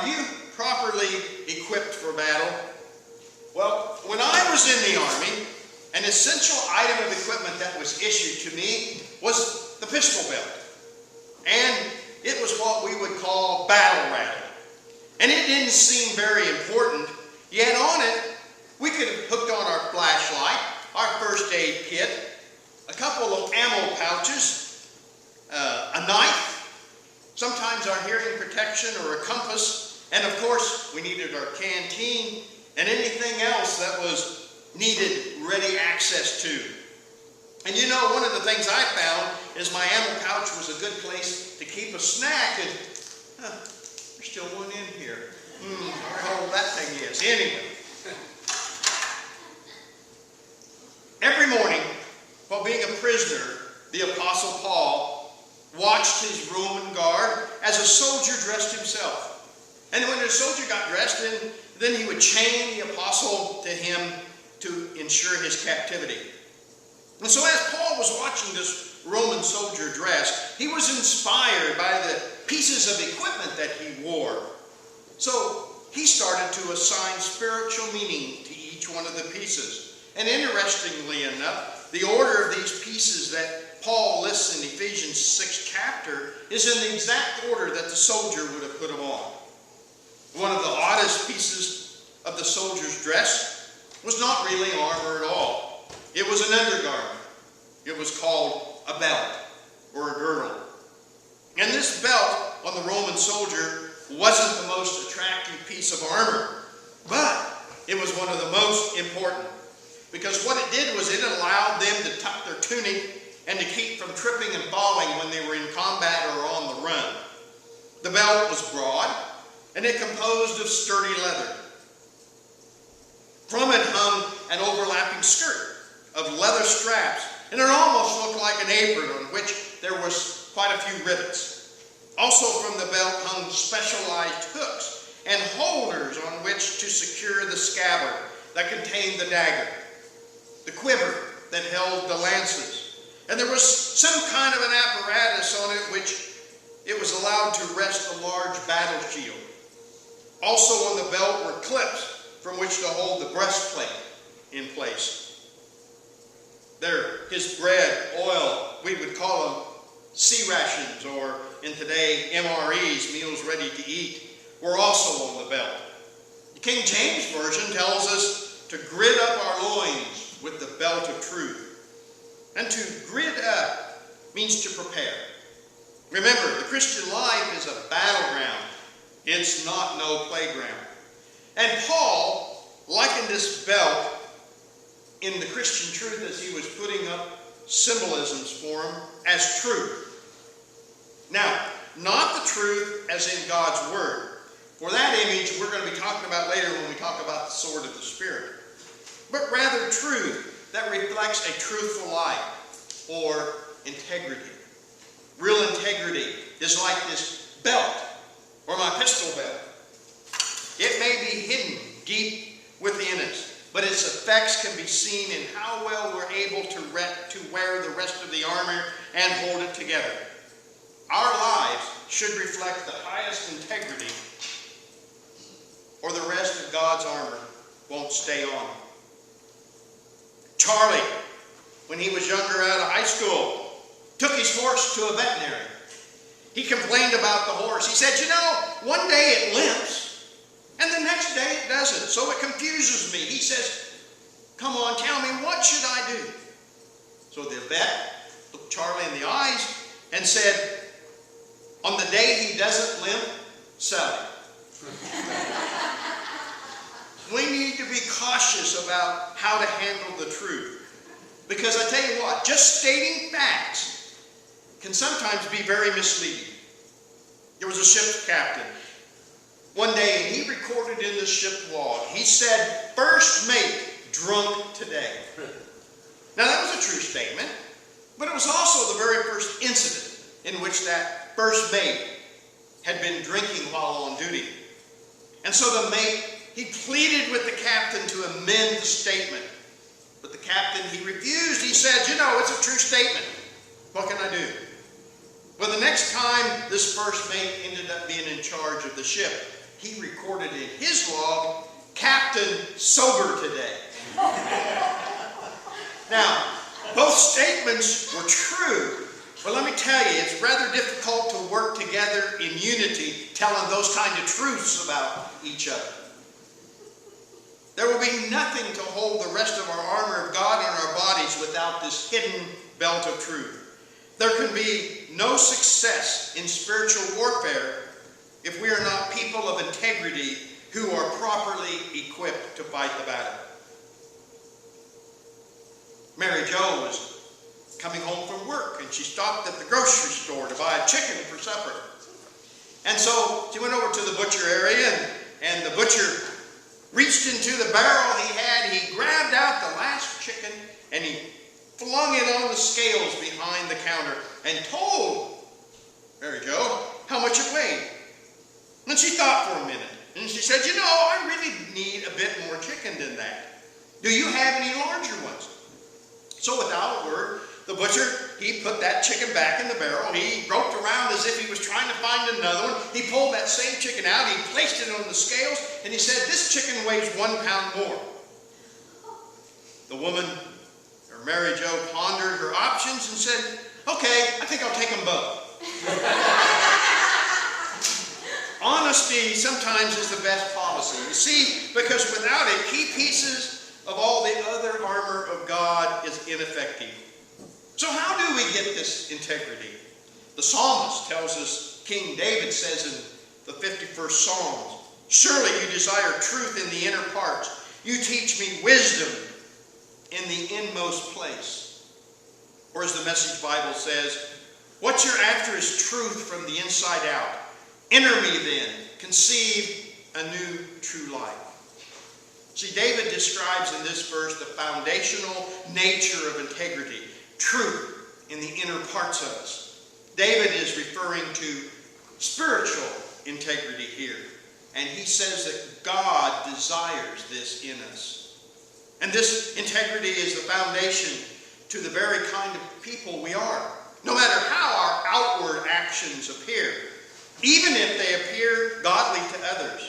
Are you properly equipped for battle? Well, when I was in the Army, an essential item of equipment that was issued to me was the pistol belt. And it was what we would call battle rattle. And it didn't seem very important, yet on it, we could have hooked on our flashlight, our first aid kit, a couple of ammo pouches, a knife, sometimes our hearing protection or a compass, and of course, we needed our canteen and anything else that was needed ready access to. And you know, one of the things I found is my ammo pouch was a good place to keep a snack, and there's still one in here. How old that thing is. Anyway. Every morning, while being a prisoner, the Apostle Paul watched his Roman guard as a soldier dressed himself. And when the soldier got dressed, then he would chain the apostle to him to ensure his captivity. And so as Paul was watching this Roman soldier dress, he was inspired by the pieces of equipment that he wore. So he started to assign spiritual meaning to each one of the pieces. And interestingly enough, the order of these pieces that Paul lists in Ephesians 6 chapter is in the exact order that the soldier would have put them on. One of the oddest pieces of the soldier's dress was not really armor at all. It was an undergarment. It was called a belt or a girdle. And this belt on the Roman soldier wasn't the most attractive piece of armor, but it was one of the most important. Because what it did was it allowed them to tuck their tunic and to keep from tripping and falling when they were in combat or on the run. The belt was broad, and it composed of sturdy leather. From it hung an overlapping skirt of leather straps, and it almost looked like an apron on which there was quite a few rivets. Also from the belt hung specialized hooks and holders on which to secure the scabbard that contained the dagger, the quiver that held the lances, and there was some kind of an apparatus on it which it was allowed to rest a large battle shield. Also on the belt were clips from which to hold the breastplate in place. There, his bread, oil, we would call them sea rations, or in today MREs, meals ready to eat, were also on the belt. The King James Version tells us to gird up our loins with the belt of truth. And to gird up means to prepare. Remember, the Christian life is a battleground. It's not no playground. And Paul likened this belt in the Christian truth as he was putting up symbolisms for him as truth. Now, not the truth as in God's Word. For that image we're going to be talking about later when we talk about the sword of the Spirit. But rather truth that reflects a truthful life or integrity. Real integrity is like this belt or my pistol belt. It may be hidden deep within us, but its effects can be seen in how well we're able to wear the rest of the armor and hold it together. Our lives should reflect the highest integrity, or the rest of God's armor won't stay on. Charlie, when he was younger out of high school, took his horse to a veterinary. He complained about the horse. He said, you know, one day it limps, and the next day it doesn't, so it confuses me. He says, come on, tell me, what should I do? So the vet looked Charlie in the eyes and said, on the day he doesn't limp, sell him. We need to be cautious about how to handle the truth. Because I tell you what, just stating facts can sometimes be very misleading. There was a ship's captain one day, and he recorded in the ship log, he said, first mate drunk today. Now that was a true statement, but it was also the very first incident in which that first mate had been drinking while on duty. And so the mate, he pleaded with the captain to amend the statement. But the captain, he refused. He said, you know, it's a true statement. What can I do? Well, the next time this first mate ended up being in charge of the ship, he recorded in his log, "Captain sober today." Now, both statements were true, but let me tell you, it's rather difficult to work together in unity telling those kind of truths about each other. There will be nothing to hold the rest of our armor of God on our bodies without this hidden belt of truth. There can be no success in spiritual warfare if we are not people of integrity who are properly equipped to fight the battle. Mary Jo was coming home from work, and she stopped at the grocery store to buy a chicken for supper. And so she went over to the butcher area, and the butcher reached into the barrel he had. He grabbed out the last chicken, and he flung it on the scales behind the counter and told Mary Jo how much it weighed. And she thought for a minute, and she said, I really need a bit more chicken than that. Do you have any larger ones? So without a word, the butcher, he put that chicken back in the barrel. He groped around as if he was trying to find another one. He pulled that same chicken out. He placed it on the scales, and he said, "This chicken weighs 1 pound more." The woman, or Mary Jo, pondered her options and said, "Okay, I think I'll take them both." Honesty sometimes is the best policy. You see, because without it, key pieces of all the other armor of God is ineffective. So how do we get this integrity? The psalmist tells us, King David says in the 51st Psalm, "Surely you desire truth in the inner parts. You teach me wisdom in the inmost place." Or as the Message Bible says, "What you're after is truth from the inside out. Enter me then, conceive a new true life." See, David describes in this verse the foundational nature of integrity, truth in the inner parts of us. David is referring to spiritual integrity here. And he says that God desires this in us. And this integrity is the foundation to the very kind of people we are. No matter how our outward actions appear, even if they appear godly to others,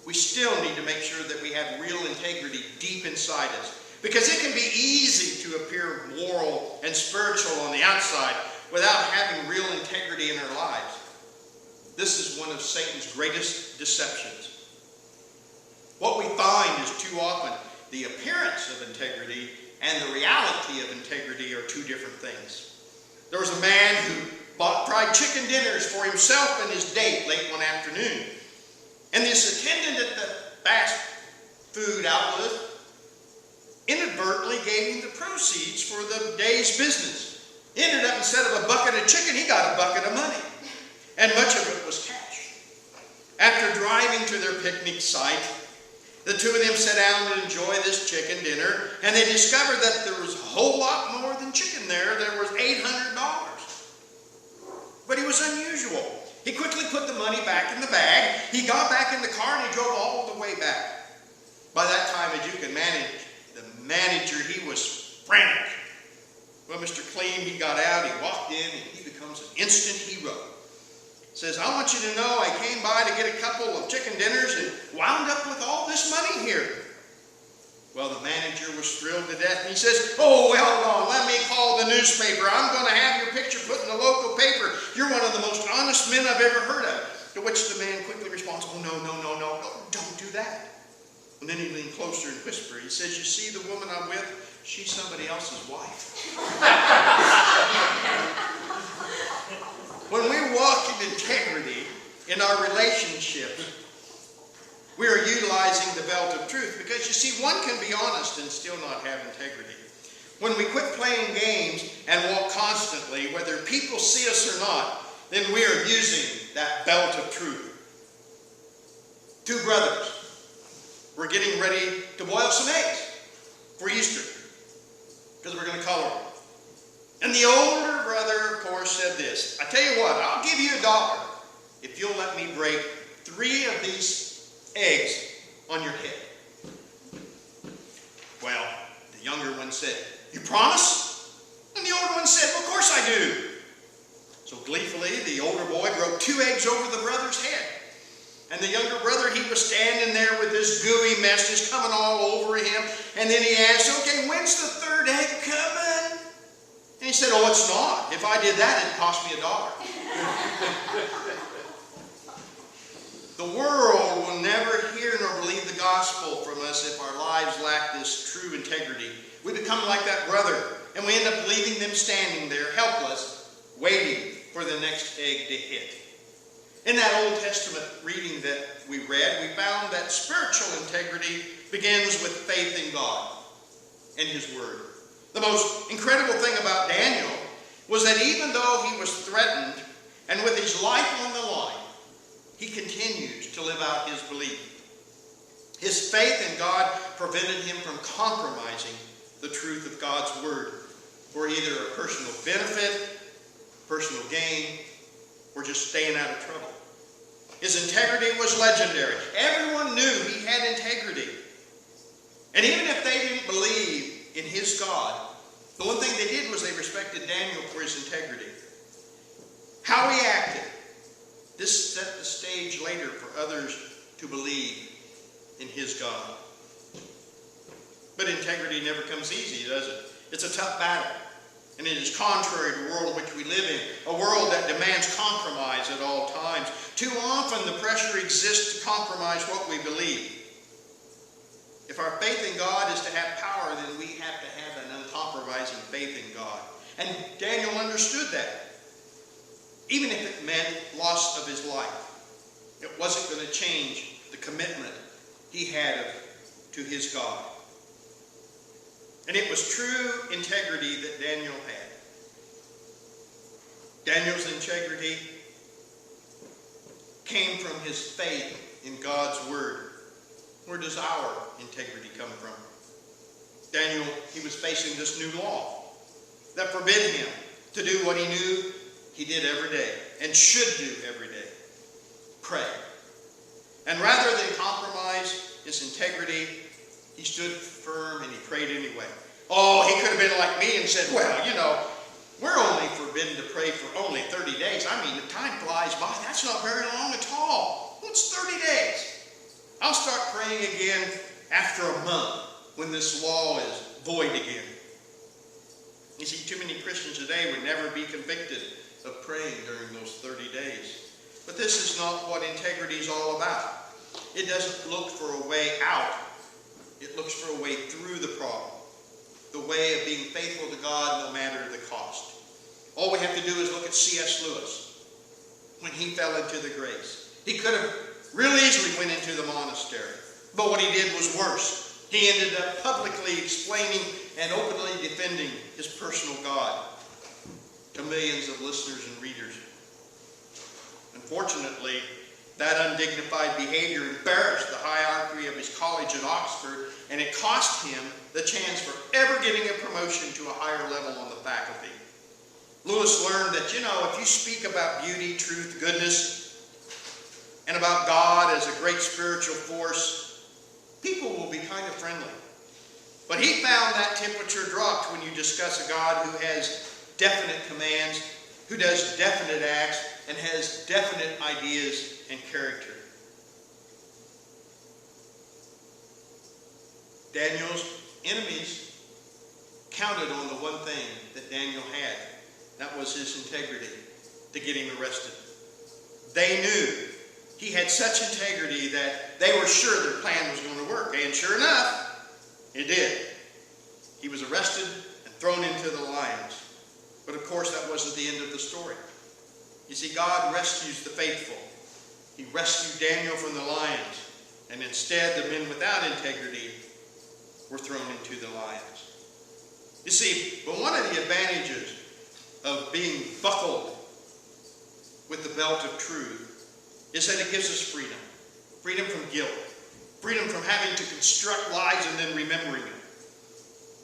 we still need to make sure that we have real integrity deep inside us. Because it can be easy to appear moral and spiritual on the outside without having real integrity in our lives. This is one of Satan's greatest deceptions. What we find is too often the appearance of integrity and the reality of integrity are two different things. There was a man who bought fried chicken dinners for himself and his date late one afternoon. And this attendant at the fast food outlet inadvertently gave him the proceeds for the day's business. He ended up, instead of a bucket of chicken, he got a bucket of money. And much of it was cash. After driving to their picnic site, the two of them sat down to enjoy this chicken dinner, and they discovered that there was a whole lot more than chicken there. There was $800. But it was unusual. He quickly put the money back in the bag. He got back in the car and he drove all the way back. By that time, as you can manage, the manager, he was frantic. Well, Mr. Clean, he got out, he walked in, and he becomes an instant hero. Says, "I want you to know I came by to get a couple of chicken dinners and wound up with all this money here." Well, the manager was thrilled to death, and he says, "Oh, well, no, let me call the newspaper. I'm going to have your picture put in the local paper. You're one of the most honest men I've ever heard of." To which the man quickly responds, "Oh, no, don't do that." And then he leaned closer and whispered, he says, "You see the woman I'm with? She's somebody else's wife." When we walk in integrity in our relationships, we are utilizing the belt of truth. Because you see, one can be honest and still not have integrity. When we quit playing games and walk constantly, whether people see us or not, then we are using that belt of truth. Two brothers were getting ready to boil some eggs for Easter, because we're going to color them. And the older brother, of course, said this, "I tell you what, I'll give you $1 if you'll let me break 3 of these eggs on your head." Well, the younger one said, "You promise?" And the older one said, "Well, of course I do." So gleefully, the older boy broke 2 eggs over the brother's head. And the younger brother, he was standing there with this gooey mess just coming all over him. And then he asked, okay, when's the third egg coming? And he said, oh, it's not. If I did that, it'd cost me $1. The world will never hear nor believe the gospel from us if our lives lack this true integrity. We become like that brother, and we end up leaving them standing there, helpless, waiting for the next egg to hit. In that Old Testament reading that we read, we found that spiritual integrity begins with faith in God and His Word. The most incredible thing about Daniel was that even though he was threatened and with his life on the line, he continued to live out his belief. His faith in God prevented him from compromising the truth of God's Word for either a personal benefit, personal gain, or just staying out of trouble. His integrity was legendary. Everyone knew he had integrity. And even if they didn't believe in his God, the one thing they did was they respected Daniel for his integrity. How he acted, this set the stage later for others to believe in his God. But integrity never comes easy, does it? It's a tough battle. And it is contrary to the world in which we live in, a world that demands compromise at all times. Too often the pressure exists to compromise what we believe. If our faith in God is to have power, then we have to have an uncompromising faith in God. And Daniel understood that. Even if it meant loss of his life, it wasn't going to change the commitment he had to his God. And it was true integrity that Daniel had. Daniel's integrity came from his faith in God's Word. Where does our integrity come from? Daniel, he was facing this new law that forbid him to do what he knew he did every day and should do every day. Pray. And rather than compromise his integrity, he stood firm and he prayed anyway. Oh, he could have been like me and said, well, you know, we're only forbidden to pray for only 30 days. I mean, the time flies by. That's not very long at all. What's 30 days? I'll start praying again after a month when this law is void again. You see, too many Christians today would never be convicted of praying during those 30 days. But this is not what integrity is all about. It doesn't look for a way out. It looks for a way through the problem. The way of being faithful to God no matter the cost. All we have to do is look at C.S. Lewis when he fell into the grace. He could have real easily went into the monastery. But what he did was worse. He ended up publicly explaining and openly defending his personal God to millions of listeners and readers. Unfortunately, that undignified behavior embarrassed the hierarchy of his college at Oxford, and it cost him the chance for ever getting a promotion to a higher level on the faculty. Lewis learned that, you know, if you speak about beauty, truth, goodness, and about God as a great spiritual force, people will be kind of friendly. But he found that temperature dropped when you discuss a God who has definite commands, who does definite acts, and has definite ideas and character. Daniel's enemies counted on the one thing that Daniel had. That was his integrity to get him arrested. They knew he had such integrity that they were sure their plan was going to work. And sure enough, it did. He was arrested and thrown into the lions. But of course, that wasn't the end of the story. You see, God rescues the faithful. He rescued Daniel from the lions. And instead, the men without integrity were thrown into the lions. You see, but one of the advantages of being buckled with the belt of truth is that it gives us freedom. Freedom from guilt. Freedom from having to construct lies and then remembering them.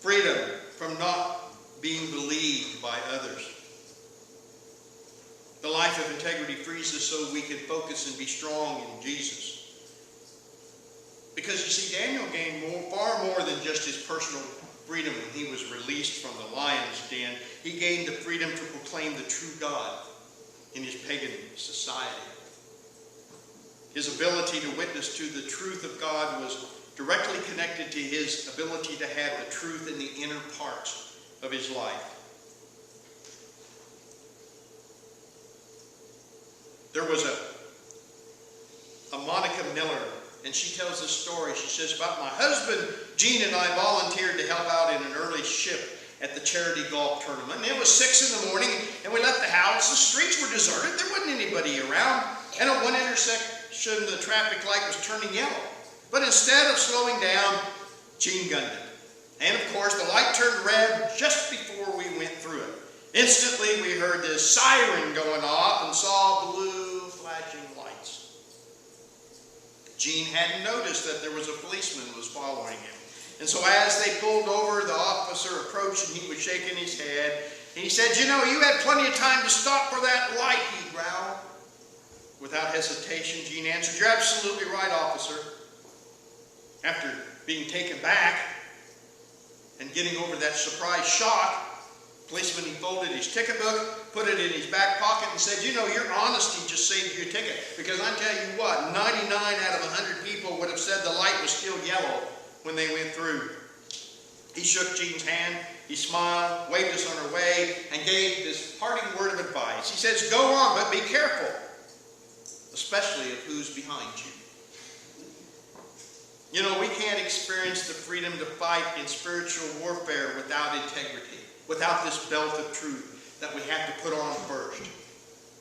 Freedom from not being believed by others. The life of integrity frees us so we can focus and be strong in Jesus. Because you see, Daniel gained far more than just his personal freedom when he was released from the lion's den. He gained the freedom to proclaim the true God in his pagan society. His ability to witness to the truth of God was directly connected to his ability to have the truth in the inner parts of his life. There was a Monica Miller, and she tells this story. She says, about my husband, Gene, and I volunteered to help out in an early shift at the charity golf tournament. And it was 6 in the morning, and we left the house. The streets were deserted. There wasn't anybody around. And at one intersection, the traffic light was turning yellow. But instead of slowing down, Gene gunned it. And of course, the light turned red just before we went through it. Instantly, we heard this siren going off and saw blue flashing lights. Gene hadn't noticed that there was a policeman who was following him. And so as they pulled over, the officer approached and he was shaking his head. And he said, you know, you had plenty of time to stop for that light, he growled. Without hesitation, Gene answered, you're absolutely right, officer. After being taken back and getting over that surprise shock, policeman, he folded his ticket book, put it in his back pocket, and said, you know, your honesty just saved your ticket. Because I tell you what, 99 out of 100 people would have said the light was still yellow when they went through. He shook Gene's hand, he smiled, waved us on our way, and gave this parting word of advice. He says, go on, but be careful, especially of who's behind you. You know, we can't experience the freedom to fight in spiritual warfare without integrity, without this belt of truth that we have to put on first.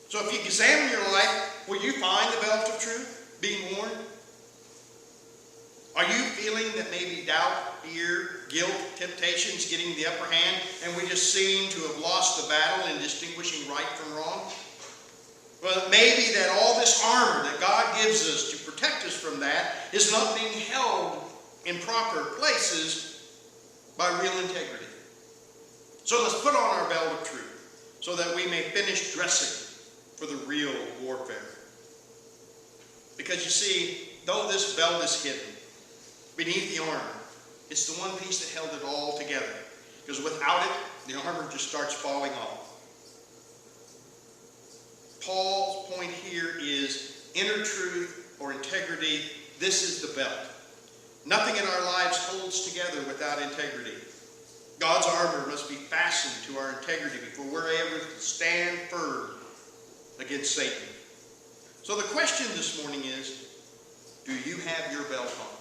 So if you examine your life, will you find the belt of truth being worn? Are you feeling that maybe doubt, fear, guilt, temptations getting the upper hand, and we just seem to have lost the battle in distinguishing right from wrong? Well, it may be that all this armor that God gives us to protect us from that is not being held in proper places by real integrity. So let's put on our belt of truth so that we may finish dressing for the real warfare. Because you see, though this belt is hidden beneath the armor, it's the one piece that held it all together. Because without it, the armor just starts falling off. Paul's point here is inner truth or integrity. This is the belt. Nothing in our lives holds together without integrity. God's armor must be fastened to our integrity before we're able to stand firm against Satan. So the question this morning is, do you have your belt on?